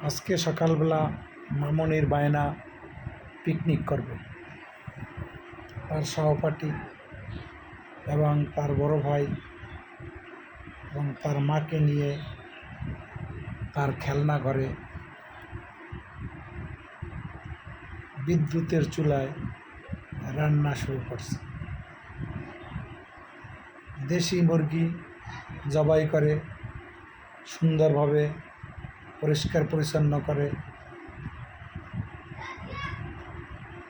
আজকে সকালবেলা মামনির বায়না পিকনিক করবে। তার সহপাঠী এবং তার বড় ভাই এবং তার মাকে নিয়ে তার খেলনা ঘরে বিদ্যুতের চুলায় রান্না শুরু করছে। দেশি মুরগি জবাই করে সুন্দরভাবে পরিষ্কার পরিচ্ছন্ন করে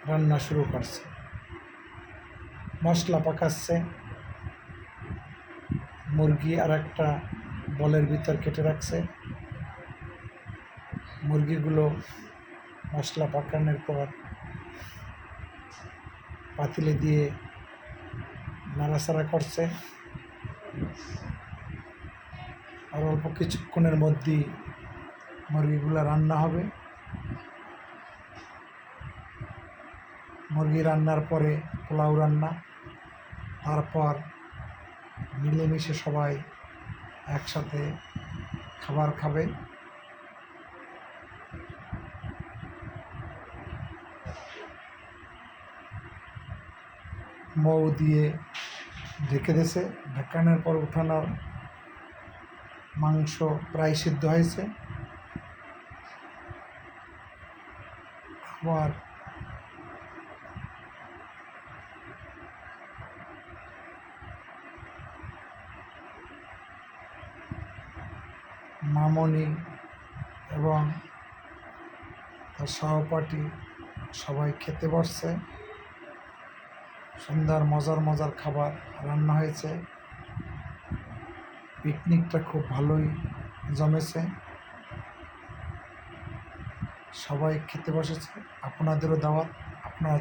রান্না শুরু করছে। মশলা পাকাচ্ছে, মুরগি আর একটা বলের ভিতর কেটে রাখছে। মুরগিগুলো মশলা পাকানোর পর পাতিলে দিয়ে নাড়াচাড়া করছে। আর অল্প কিছুক্ষণের মধ্যেই মুরগিগুলো রান্না হবে। মুরগি রান্নার পরে পোলাও রান্না, তারপর মিলেমিশে সবাই একসাথে খাবার খাবে। মৌ দিয়ে ঢেকে দিয়েছে। ঢাকানোর পর উঠানোর মাংস প্রায় সিদ্ধ হয়েছে। আবার মামনি এবং তার সহপাঠী সবাই খেতে বসছে। সুন্দর মজার খাবার রান্না হয়েছে। পিকনিকটা খুব ভালোই জমেছে। সবাই খেতে বসেছে। আপনাদেরও দাওয়াত। আপনারা